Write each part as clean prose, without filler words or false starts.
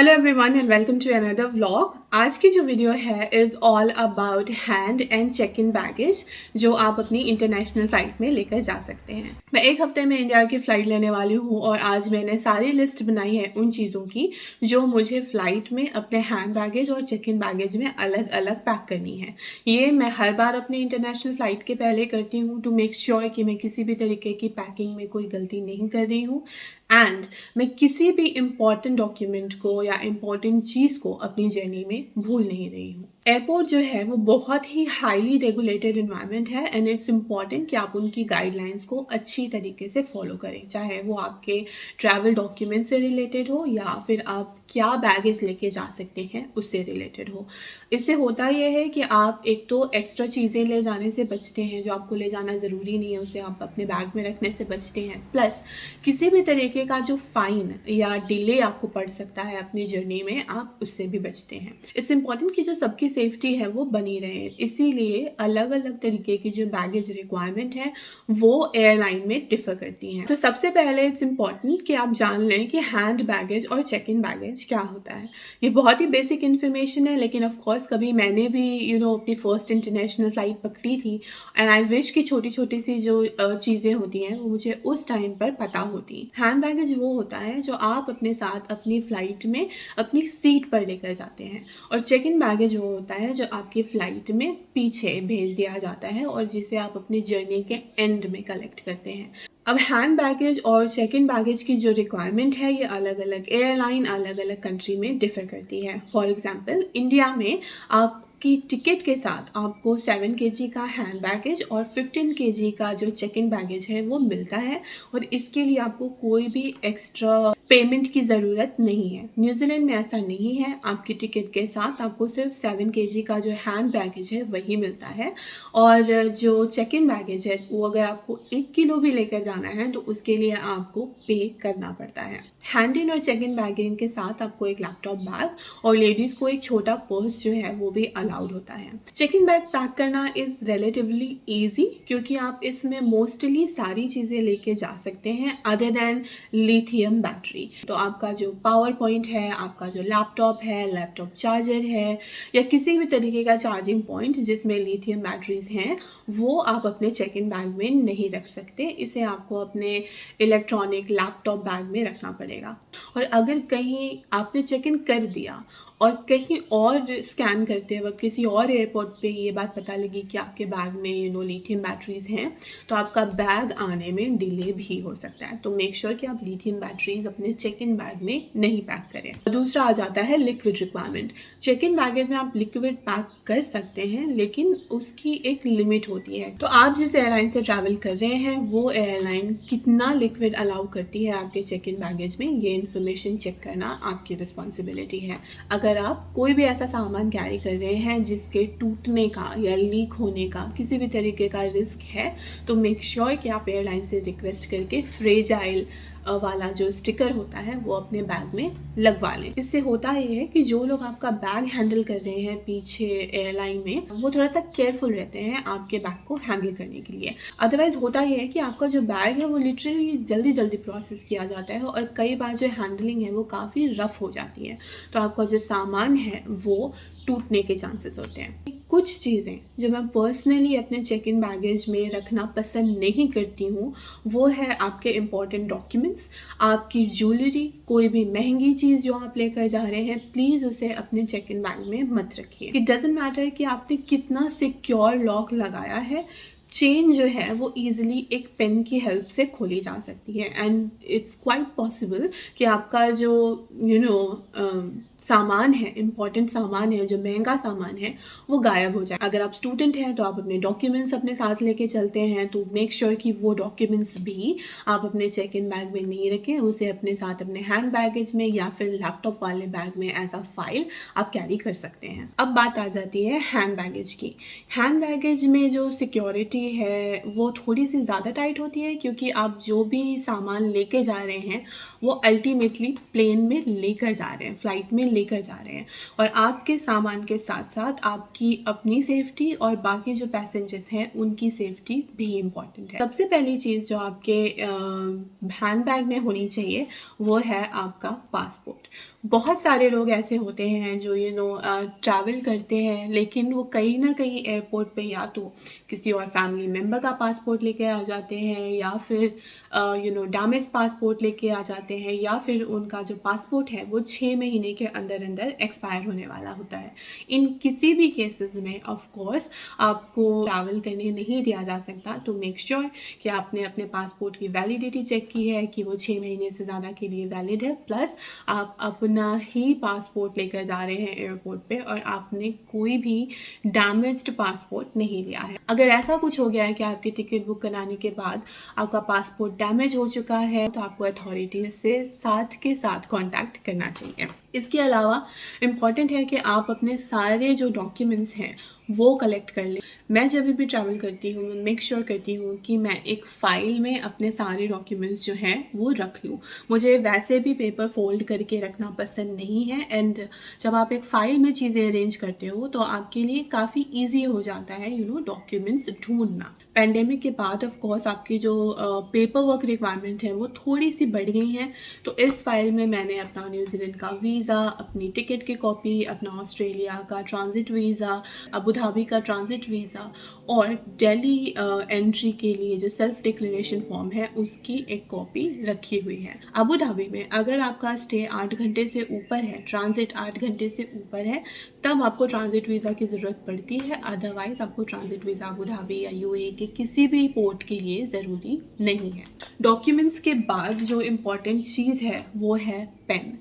Hello everyone and welcome to another vlog. आज की जो वीडियो है is all about hand and check in baggage जो आप अपनी इंटरनेशनल फ़्लाइट में लेकर जा सकते हैं। मैं एक हफ्ते में इंडिया की फ़्लाइट लेने वाली हूँ और आज मैंने सारी लिस्ट बनाई है उन चीज़ों की जो मुझे फ़्लाइट में अपने हैंड बैगेज और चेक इन बैगेज में अलग अलग पैक करनी है। ये मैं हर बार अपने इंटरनेशनल फ़्लाइट के पहले करती हूँ टू मेक श्योर कि मैं किसी भी तरीके की पैकिंग में कोई गलती नहीं कर रही हूँ एंड मैं किसी भी इम्पॉर्टेंट डॉक्यूमेंट को या इम्पॉर्टेंट चीज़ को अपनी जर्नी में भूल नहीं रही हूँ। एयरपोर्ट जो है वो बहुत ही हाईली रेगुलेटेड इन्वायरमेंट है एंड इट्स इम्पॉर्टेंट कि आप उनकी गाइडलाइंस को अच्छी तरीके से फॉलो करें, चाहे वो आपके ट्रैवल डॉक्यूमेंट से रिलेटेड हो या फिर आप क्या बैगेज लेके जा सकते हैं उससे रिलेटेड हो। इससे होता यह है कि आप एक तो एक्स्ट्रा चीज़ें ले जाने से बचते हैं, जो आपको ले जाना ज़रूरी नहीं है उसे आप अपने बैग में रखने से बचते हैं, प्लस किसी भी तरीके का जो फाइन या डिले आपको पड़ सकता है अपनी जर्नी में आप उससे भी बचते हैं। इट्स इम्पॉर्टेंट कि जो सबकी सेफ्टी है वो बनी रहे, इसीलिए अलग अलग तरीके की जो बैगेज रिक्वायरमेंट है वो एयरलाइन में डिफर करती हैं। तो सबसे पहले इट्स इम्पॉर्टेंट कि आप जान लें कि हैंड बैगेज और चेक इन बैगेज क्या होता है। ये बहुत ही बेसिक इन्फॉर्मेशन है, लेकिन ऑफ कोर्स कभी मैंने भी अपनी फर्स्ट इंटरनेशनल फ्लाइट पकड़ी थी एंड आई विश कि छोटी छोटी सी जो चीज़ें होती हैं वो मुझे उस टाइम पर पता होती। हैंड बैगेज वो होता है जो आप अपने साथ अपनी फ़्लाइट में अपनी सीट पर लेकर जाते हैं, और चेक इन बैगेज वो होता है जो आपकी फ़्लाइट में पीछे भेज दिया जाता है और जिसे आप अपनी जर्नी के एंड में कलेक्ट करते हैं। अब हैंड बैगेज और चेक इन बैगेज की जो रिक्वायरमेंट है ये अलग अलग एयरलाइन अलग अलग कंट्री में डिफ़र करती है। फॉर एग्जांपल इंडिया में आपकी टिकट के साथ आपको 7 kg का हैंड बैगेज और 15 kg का जो चेक इन बैगेज है वो मिलता है, और इसके लिए आपको कोई भी एक्स्ट्रा पेमेंट की ज़रूरत नहीं है। न्यूजीलैंड में ऐसा नहीं है, आपकी टिकट के साथ आपको सिर्फ 7 kg का जो हैंड बैगेज है वही मिलता है, और जो चेक इन बैगेज है वो अगर आपको 1 किलो भी लेकर जाना है तो उसके लिए आपको पे करना पड़ता है। हैंड इन और चेक इन बैगिंग के साथ आपको एक लैपटॉप बैग और लेडीज़ को एक छोटा पर्स जो है वो भी अलाउड होता है। चेक इन बैग पैक करना इज़ रिलेटिवली ईजी क्योंकि आप इसमें मोस्टली सारी चीज़ें लेके जा सकते हैं अदर दैन लिथियम बैटरी। तो आपका जो पावर पॉइंट है, आपका जो लैपटॉप है, लैपटॉप चार्जर है या किसी भी तरीके का चार्जिंग पॉइंट जिसमें लिथियम बैटरीज हैं वो आप अपने चेक इन बैग में नहीं रख सकते। इसे आपको अपने इलेक्ट्रॉनिक लैपटॉप बैग में रखना पड़ेगा। और अगर कहीं आपने चेक इन कर दिया और कहीं और स्कैन करते वक्त किसी और एयरपोर्ट पे ये बात पता लगी कि आपके बैग में लिथियम बैटरीज हैं, तो आपका बैग आने में डिले भी हो सकता है। तो मेक श्योर कि आप लिथियम बैटरीज अपने चेक इन बैग में नहीं पैक करें। दूसरा आ जाता है liquid requirement. Check in baggage में आप लिक्विड पैक कर सकते हैं लेकिन उसकी एक लिमिट होती है। तो आप जिस एयरलाइन से ट्रैवल कर रहे हैं वो एयरलाइन कितना लिक्विड अलाउ करती है आपके चेक इन बैगेज में, ये इन्फॉर्मेशन चेक करना आपकी रिस्पॉन्सिबिलिटी है। अगर आप कोई भी ऐसा सामान कैरी कर रहे हैं जिसके टूटने का या लीक होने का किसी भी तरीके का रिस्क है तो मेक श्योर कि आप एयरलाइन से रिक्वेस्ट करके फ्रेजाइल वाला जो स्टिकर होता है वो अपने बैग में लगवा लें। इससे होता ये है कि जो लोग आपका बैग हैंडल कर रहे हैं पीछे एयरलाइन में वो थोड़ा सा केयरफुल रहते हैं आपके बैग को हैंडल करने के लिए। अदरवाइज होता ये है कि आपका जो बैग है वो लिटरली जल्दी जल्दी प्रोसेस किया जाता है और कई बार जो हैंडलिंग है वो काफ़ी रफ हो जाती है, तो आपका जो सामान है वो टूटने के चांसेस होते हैं। कुछ चीज़ें जो मैं पर्सनली अपने चेक इन बैगेज में रखना पसंद नहीं करती हूँ वो है आपके इम्पॉर्टेंट डॉक्यूमेंट्स, आपकी ज्वेलरी, कोई भी महंगी चीज़ जो आप लेकर जा रहे हैं प्लीज़ उसे अपने चेक इन बैग में मत रखिए। इट डजेंट मैटर कि आपने कितना सिक्योर लॉक लगाया है, चेन जो है वो ईजिली एक पेन की हेल्प से खोली जा सकती है एंड इट्स क्वाइट पॉसिबल कि आपका जो सामान है, इम्पॉर्टेंट सामान है, जो महंगा सामान है वो गायब हो जाए। अगर आप स्टूडेंट हैं तो आप अपने डॉक्यूमेंट्स अपने साथ लेके चलते हैं तो मेक श्योर कि वो डॉक्यूमेंट्स भी आप अपने चेक इन बैग में नहीं रखें, उसे अपने साथ अपने हैंड बैगेज में या फिर लैपटॉप वाले बैग में एज अ फाइल आप कैरी कर सकते हैं। अब बात आ जाती है हैंड बैगेज की। हैंड बैगेज में जो सिक्योरिटी है वो थोड़ी सी ज़्यादा टाइट होती है क्योंकि आप जो भी सामान लेके जा रहे हैं वो अल्टीमेटली प्लेन में लेकर जा रहे हैं, फ्लाइट में लेकर जा रहे हैं, और आपके सामान के साथ साथ आपकी अपनी सेफ्टी और बाकी जो पैसेंजर्स हैं उनकी सेफ्टी भी इम्पॉर्टेंट है। सबसे पहली चीज़ जो आपके हैंड बैग में होनी चाहिए वो है आपका पासपोर्ट। बहुत सारे लोग ऐसे होते हैं जो ट्रैवल करते हैं, लेकिन वो कहीं ना कहीं एयरपोर्ट पे या तो किसी और फैमिली मेम्बर का पासपोर्ट लेके आ जाते हैं, या फिर डैमेज पासपोर्ट लेके आ जाते हैं, या फिर उनका जो पासपोर्ट है वो 6 महीने के अंदर अंदर एक्सपायर होने वाला होता है। इन किसी भी केसेस में ऑफ कोर्स आपको ट्रैवल करने नहीं दिया जा सकता। तो मेक श्योर कि आपने अपने पासपोर्ट की वैलिडिटी चेक की है कि वो 6 महीने से ज़्यादा के लिए वैलिड है, प्लस आप अपना ही पासपोर्ट लेकर जा रहे हैं एयरपोर्ट पे और आपने कोई भी डैमेज्ड पासपोर्ट नहीं लिया है। अगर ऐसा कुछ हो गया है कि आपकी टिकट बुक कराने के बाद आपका पासपोर्ट डैमेज हो चुका है तो आपको अथॉरिटीज़ से साथ के साथ कांटेक्ट करना चाहिए। इसके अलावा इम्पॉर्टेंट है कि आप अपने सारे जो डॉक्यूमेंट्स हैं वो कलेक्ट कर लें। मैं जब भी ट्रैवल करती हूँ मेक श्योर करती हूँ कि मैं एक फ़ाइल में अपने सारे डॉक्यूमेंट्स जो हैं वो रख लूँ। मुझे वैसे भी पेपर फोल्ड करके रखना पसंद नहीं है, एंड जब आप एक फ़ाइल में चीज़ें अरेंज करते हो तो आपके लिए काफ़ी ईजी हो जाता है डॉक्यूमेंट्स ढूंढना। पेंडेमिक के बाद ऑफ कोर्स आपकी जो पेपर वर्क रिक्वायरमेंट है वो थोड़ी सी बढ़ गई हैं, तो इस फाइल में मैंने अपना न्यूजीलैंड का वीज़ा, अपनी टिकट की कॉपी, अपना ऑस्ट्रेलिया का ट्रांजिट वीज़ा, अबू धाबी का ट्रांजिट वीज़ा और दिल्ली एंट्री के लिए जो सेल्फ डिक्लेरेशन फॉर्म है उसकी एक कॉपी रखी हुई है। अबू धाबी में अगर आपका स्टे 8 घंटे से ऊपर है, ट्रांजिट 8 घंटे से ऊपर है, तब आपको ट्रांजिट वीज़ा की ज़रूरत पड़ती है। अदरवाइज़ आपको ट्रांजिट वीज़ा अबू धाबी या यूएई के किसी भी पोर्ट के लिए ज़रूरी नहीं है। डॉक्यूमेंट्स के बाद जो इम्पॉर्टेंट चीज़ है वो है पेन।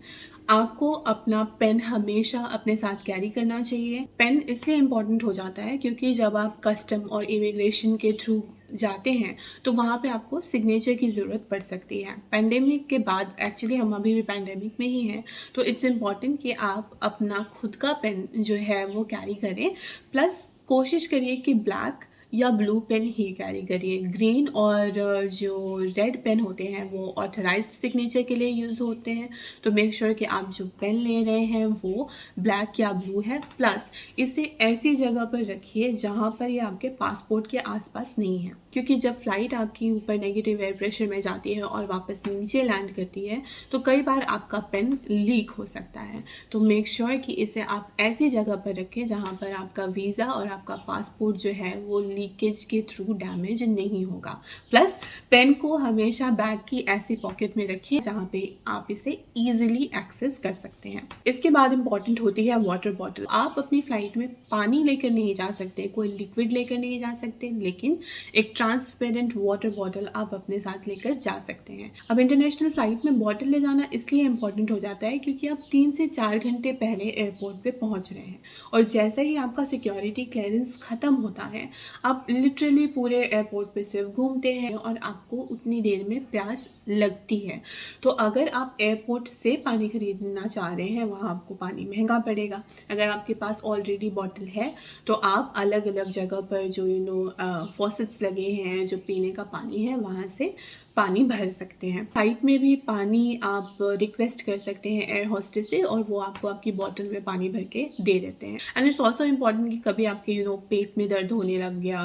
आपको अपना पेन हमेशा अपने साथ कैरी करना चाहिए। पेन इसलिए इम्पॉर्टेंट हो जाता है क्योंकि जब आप कस्टम और इमिग्रेशन के थ्रू जाते हैं तो वहाँ पे आपको सिग्नेचर की ज़रूरत पड़ सकती है। पेंडेमिक के बाद, एक्चुअली हम अभी भी पेंडेमिक में ही हैं, तो इट्स इम्पॉर्टेंट कि आप अपना खुद का पेन जो है वो कैरी करें। प्लस कोशिश करिए कि ब्लैक या ब्लू पेन ही कैरी करिए। ग्रीन और जो रेड पेन होते हैं वो ऑथराइज्ड सिग्नेचर के लिए यूज़ होते हैं, तो मेक श्योर कि आप जो पेन ले रहे हैं वो ब्लैक या ब्लू है। प्लस इसे ऐसी जगह पर रखिए जहाँ पर ये आपके पासपोर्ट के आसपास नहीं है, क्योंकि जब फ्लाइट आपकी ऊपर नेगेटिव एयर प्रेशर में जाती है और वापस नीचे लैंड करती है तो कई बार आपका पेन लीक हो सकता है। तो मेक श्योर कि इसे आप ऐसी जगह पर रखें जहाँ पर आपका वीज़ा और आपका पासपोर्ट जो है वो लीकेज के थ्रू डैमेज नहीं होगा। प्लस पेन को हमेशा बैग की ऐसी पॉकेट में रखिए जहाँ पे आप इसे इजीली एक्सेस कर सकते हैं। इसके बाद इम्पॉर्टेंट होती है वाटर बॉटल। आप अपनी फ्लाइट में पानी लेकर नहीं जा सकते, कोई लिक्विड लेकर नहीं जा सकते, लेकिन एक ट्रांसपेरेंट वाटर बॉटल आप अपने साथ लेकर जा सकते हैं। अब इंटरनेशनल फ्लाइट में बॉटल ले जाना इसलिए इम्पॉर्टेंट हो जाता है क्योंकि आप 3 से 4 घंटे पहले एयरपोर्ट पे पहुंच रहे हैं, और जैसे ही आपका सिक्योरिटी क्लियरेंस ख़त्म होता है आप लिटरली पूरे एयरपोर्ट पे सिर्फ घूमते हैं और आपको उतनी देर में प्यास लगती है। तो अगर आप एयरपोर्ट से पानी खरीदना चाह रहे हैं वहाँ आपको पानी महंगा पड़ेगा। अगर आपके पास ऑलरेडी बॉटल है तो आप अलग अलग जगह पर जो फॉसेट्स लगे हैं, जो पीने का पानी है, वहाँ से पानी भर सकते हैं। फ्लाइट में भी पानी आप रिक्वेस्ट कर सकते हैं एयर होस्टेस से और वो आपको आपकी बॉटल में पानी भर के दे देते हैं। एंड इट्स ऑल्सो इम्पॉर्टेंट कि कभी आपके पेट में दर्द होने लग गया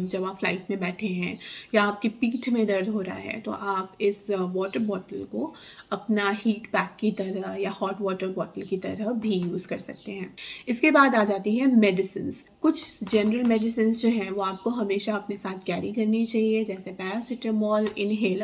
जब आप फ्लाइट में बैठे हैं, या आपकी पीठ में दर्द हो रहा है, तो आप इस वाटर बॉटल को अपना हीट पैक की तरह या हॉट वाटर बॉटल की तरह भी यूज़ कर सकते हैं। इसके बाद आ जाती है मेडिसिन्स। कुछ जनरल मेडिसिन जो हैं वो आपको हमेशा अपने साथ कैरी करनी चाहिए, जैसे पैरासीटामॉल, इनहेलर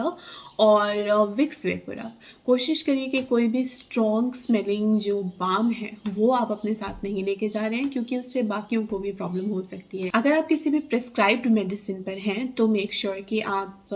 और विक्स वेपोरा। कोशिश करिए कि कोई भी स्ट्रॉन्ग स्मेलिंग जो बाम है वो आप अपने साथ नहीं लेके जा रहे हैं, क्योंकि उससे बाकियों को भी प्रॉब्लम हो सकती है। अगर आप किसी भी प्रिस्क्राइब्ड मेडिसिन पर हैं तो मेक श्योर कि आप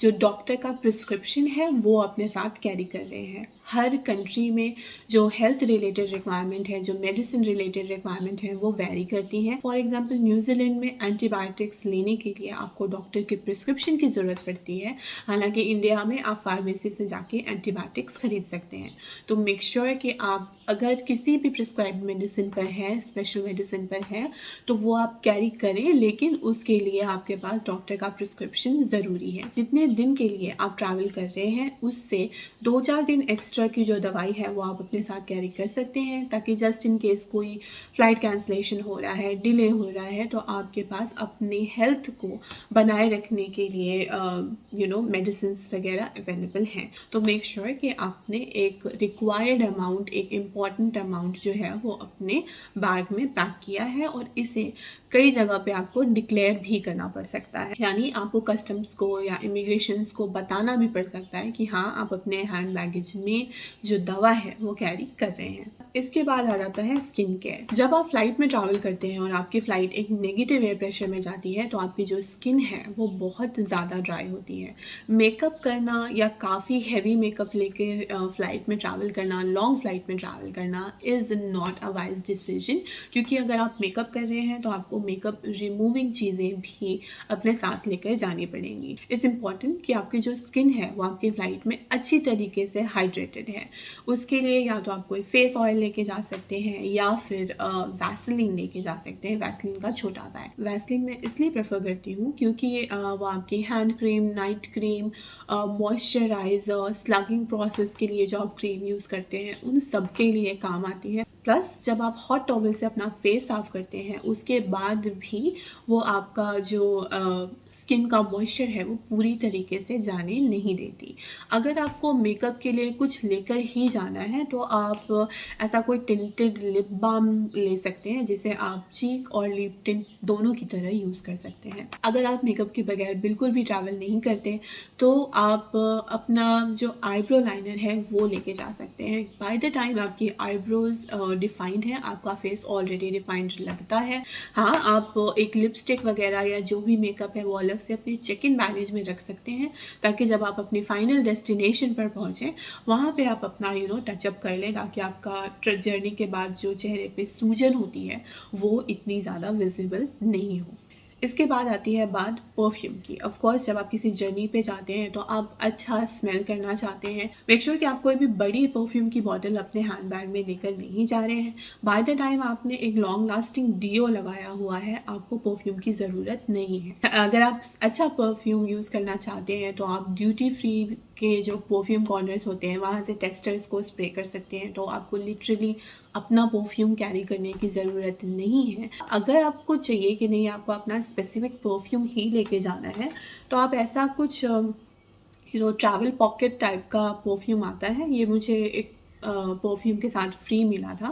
जो डॉक्टर का प्रिस्क्रिप्शन है वो अपने साथ कैरी कर रहे हैं। हर कंट्री में जो हेल्थ रिलेटेड रिक्वायरमेंट है, जो मेडिसिन रिलेटेड रिक्वायरमेंट है, वो वेरी करती हैं। फॉर एग्जांपल न्यूजीलैंड में एंटीबायोटिक्स लेने के लिए आपको डॉक्टर के प्रिस्क्रिप्शन की ज़रूरत पड़ती है, हालांकि इंडिया में आप फार्मेसी से जाके एंटीबायोटिक्स खरीद सकते हैं। तो मेक श्योर कि आप अगर किसी भी प्रिस्क्राइब्ड मेडिसिन पर है, स्पेशल मेडिसिन पर है, तो वो आप कैरी करें, लेकिन उसके लिए आपके पास डॉक्टर का प्रिस्क्रिप्शन ज़रूरी है। जितने दिन के लिए आप ट्रैवल कर रहे हैं उससे 2-4 दिन एक्स्ट्रा एक्स्ट्रा की जो दवाई है वो आप अपने साथ कैरी कर सकते हैं, ताकि जस्ट इन केस कोई फ़्लाइट कैंसिलेशन हो रहा है, डिले हो रहा है, तो आपके पास अपनी हेल्थ को बनाए रखने के लिए मेडिसिन वगैरह अवेलेबल हैं। तो मेक श्योर कि आपने एक रिक्वायर्ड अमाउंट, एक इम्पॉर्टेंट अमाउंट जो है वो अपने बैग में पैक किया है, और इसे कई जगह पे आपको डिक्लेयर भी करना पड़ सकता है, यानी आपको कस्टम्स को या इमिग्रेशन को बताना भी पड़ सकता है कि हाँ, आप अपने हैंड बैगेज में जो दवा है वो कैरी कर रहे हैं। इसके बाद आ जाता है स्किन केयर। जब आप फ्लाइट में ट्रैवल करते हैं और आपकी फ़्लाइट एक नेगेटिव एयर प्रेशर में जाती है, तो आपकी जो स्किन है वो बहुत ज़्यादा ड्राई होती है। मेकअप करना या काफ़ी हैवी मेकअप लेके फ़्लाइट में ट्रैवल करना, लॉन्ग फ्लाइट में ट्रैवल करना is not a wise decision, क्योंकि अगर आप मेकअप कर रहे हैं तो आपको मेकअप रिमूविंग चीज़ें भी अपने साथ लेकर जानी पड़ेंगी। इट्स इम्पॉर्टेंट कि आपकी जो स्किन है वो आपकी फ़्लाइट में अच्छी तरीके से हाइड्रेटेड है। उसके लिए या तो आप कोई फेस ऑयल लेके जा सकते हैं या फिर वैसलीन लेके जा सकते हैं, वैसलीन का छोटा बैग। वैसलीन मैं इसलिए प्रेफर करती हूँ क्योंकि वो आपकी hand cream, night cream, moisturiser, स्लगिंग process के लिए जो आप क्रीम यूज़ करते हैं उन सब के लिए काम आती है। प्लस जब आप हॉट टॉवल से अपना फेस साफ़ करते हैं उसके बाद भी वो आपका जो स्किन का मॉइस्चर है वो पूरी तरीके से जाने नहीं देती। अगर आपको मेकअप के लिए कुछ लेकर ही जाना है तो आप ऐसा कोई टिंटेड लिप बाम ले सकते हैं, जिसे आप चीक और लिप टिंट दोनों की तरह यूज़ कर सकते हैं। अगर आप मेकअप के बगैर बिल्कुल भी ट्रैवल नहीं करते तो आप अपना जो आईब्रो लाइनर है वो लेके जा सकते हैं। बाय द टाइम आपकी आईब्रोज डिफाइंड है, आपका फेस ऑलरेडी डिफाइंड लगता है। हाँ, आप एक लिपस्टिक वगैरह या जो भी मेकअप है वो अलग से अपने चेक इन बैगेज में रख सकते हैं, ताकि जब आप अपनी फाइनल डेस्टिनेशन पर पहुँचें वहाँ पे आप अपना टचअप कर लें, ताकि आपका जर्नी के बाद जो चेहरे पे सूजन होती है वो इतनी ज़्यादा विजिबल नहीं हो। इसके बाद आती है बात परफ्यूम की। ऑफ कोर्स जब आप किसी जर्नी पे जाते हैं तो आप अच्छा स्मेल करना चाहते हैं। मेक श्योर कि आप कोई भी बड़ी परफ्यूम की बॉटल अपने हैंड बैग में लेकर नहीं जा रहे हैं। बाय द टाइम आपने एक लॉन्ग लास्टिंग डिओ लगाया हुआ है, आपको परफ्यूम की ज़रूरत नहीं है। अगर आप अच्छा परफ्यूम यूज़ करना चाहते हैं तो आप ड्यूटी फ्री के जो परफ्यूम कॉर्नर्स होते हैं वहाँ से टेस्टर्स को स्प्रे कर सकते हैं, तो आपको लिटरली अपना परफ्यूम कैरी करने की ज़रूरत नहीं है। अगर आपको चाहिए कि नहीं, आपको अपना स्पेसिफिक परफ्यूम ही लेके जाना है, तो आप ऐसा कुछ ट्रैवल पॉकेट टाइप का परफ्यूम आता है, ये मुझे एक परफ्यूम के साथ फ्री मिला था।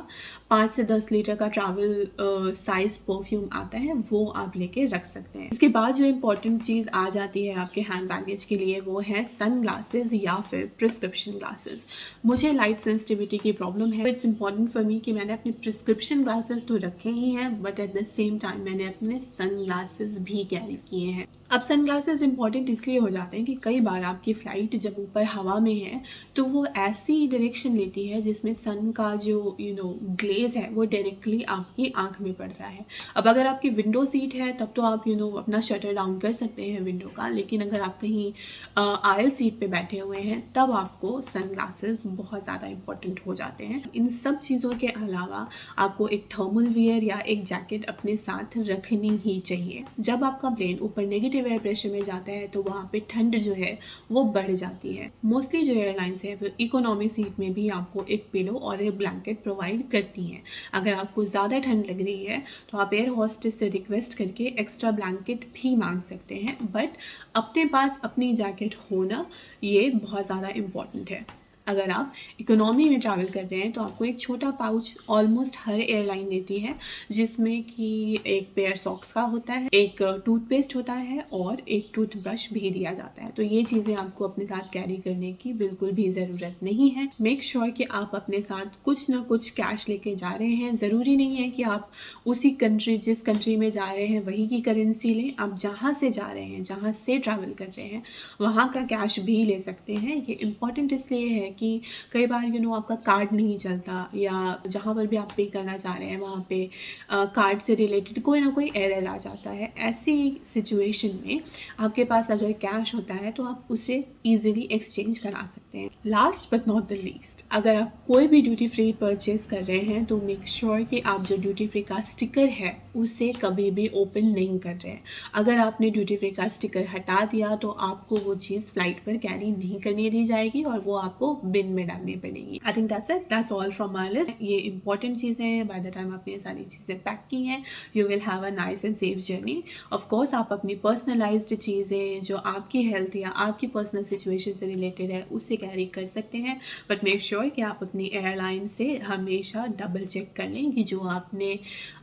5 से 10 लीटर का ट्रैवल साइज़ परफ्यूम आता है, वो आप लेके रख सकते हैं। इसके बाद जो इम्पॉर्टेंट चीज़ आ जाती है आपके हैंड बैगेज के लिए वो है सन ग्लासेस या फिर प्रिस्क्रिप्शन ग्लासेस। मुझे लाइट सेंसिटिविटी की प्रॉब्लम है। इट्स इम्पॉर्टेंट फॉर मी कि मैंने अपने प्रिस्क्रिप्शन ग्लासेस तो रखे ही हैं, but at the same time मैंने अपने सन ग्लासेस भी कैरी किए हैं। अब सन ग्लासेस इंपॉर्टेंट इसलिए हो जाते हैं कि कई बार आपकी फ़्लाइट जब ऊपर हवा में है तो वो ऐसी डायरेक्शन लेती है जिसमें सन का जो ग्लेज है वो डायरेक्टली आपकी आंख में पड़ रहा है। अब अगर आपकी विंडो सीट है तब तो आप अपना शटर डाउन कर सकते हैं विंडो का, लेकिन अगर आप कहीं आयल सीट पे बैठे हुए हैं तब आपको सन ग्लासेस बहुत ज़्यादा इंपॉर्टेंट हो जाते हैं। इन सब चीज़ों के अलावा आपको एक थर्मल वियर या एक जैकेट अपने साथ रखनी ही चाहिए। जब आपका प्लेन ऊपर नेगेटिव एयर प्रेशर में जाता है तो वहाँ पे ठंड जो है वो बढ़ जाती है। मोस्टली जो एयरलाइंस है वो इकोनॉमी सीट में भी आपको एक पिलो और एक ब्लैंकेट प्रोवाइड करती हैं। अगर आपको ज़्यादा ठंड लग रही है तो आप एयर होस्टेस से रिक्वेस्ट करके एक्स्ट्रा ब्लैंकेट भी मांग सकते हैं, बट अपने पास अपनी जैकेट होना ये बहुत ज़्यादा इम्पॉर्टेंट है। अगर आप इकोनॉमी में ट्रैवल कर रहे हैं तो आपको एक छोटा पाउच ऑलमोस्ट हर एयरलाइन देती है, जिसमें कि एक पेयर सॉक्स का होता है, एक टूथपेस्ट होता है और एक टूथब्रश भी दिया जाता है। तो ये चीज़ें आपको अपने साथ कैरी करने की बिल्कुल भी ज़रूरत नहीं है। मेक श्योर कि आप अपने साथ कुछ ना कुछ कैश लेके जा रहे हैं। ज़रूरी नहीं है कि आप उसी कंट्री, जिस कंट्री में जा रहे हैं वहीं की करेंसी लें। आप जहाँ से जा रहे हैं, जहाँ से ट्रैवल कर रहे हैं वहाँ का कैश भी ले सकते हैं। ये इम्पॉर्टेंट इसलिए है कि कई बार आपका कार्ड नहीं चलता या जहाँ पर भी आप पे करना चाह रहे हैं वहाँ पे कार्ड से रिलेटेड कोई ना कोई एरर आ जाता है। ऐसी सिचुएशन में आपके पास अगर कैश होता है तो आप उसे ईजिली एक्सचेंज करा सकते हैं। Last but not the least, अगर आप कोई भी ड्यूटी फ्री परचेज कर रहे हैं तो मेक श्योर कि आप जो ड्यूटी फ्री का स्टिकर है उसे कभी भी ओपन नहीं कर रहे हैं। अगर आपने ड्यूटी फ्री का स्टिकर हटा दिया तो आपको वो चीज़ फ्लाइट पर कैरी नहीं करने दी जाएगी और वो आपको बिन में डालनी पड़ेगी। I think that's it, that's all from my list. ये इंपॉर्टेंट चीज़ें हैं। बाय द टाइम आपने ये सारी चीज़ें पैक की हैं, you will have a nice and safe journey. Of course आप अपनी पर्सनलाइज्ड चीज़ें जो आपकी हेल्थ या आपकी पर्सनल सिचुएशन से रिलेटेड है उससे कैरी कर सकते हैं, बट मेक श्योर कि आप अपनी एयरलाइन से हमेशा डबल चेक कर लें कि जो आपने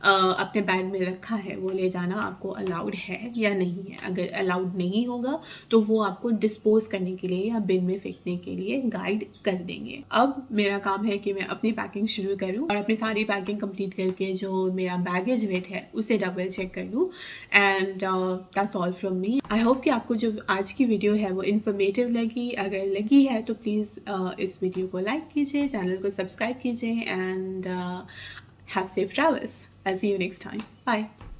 अपने बैग में रखा है वो ले जाना आपको अलाउड है या नहीं है। अगर अलाउड नहीं होगा तो वो आपको डिस्पोज करने के लिए या बिन में फेंकने के लिए गाइड कर देंगे। अब मेरा काम है कि मैं अपनी पैकिंग शुरू करूं और अपनी सारी पैकिंग कंप्लीट करके जो मेरा बैगेज वेट है उसे डबल चेक कर लूँ। And that's all from me. I hope कि आपको जो आज की वीडियो है वो इन्फॉर्मेटिव लगी। अगर लगी है तो प्लीज़ इस वीडियो को लाइक कीजिए, चैनल को सब्सक्राइब कीजिए, and have safe travels. I'll see you next time. Bye.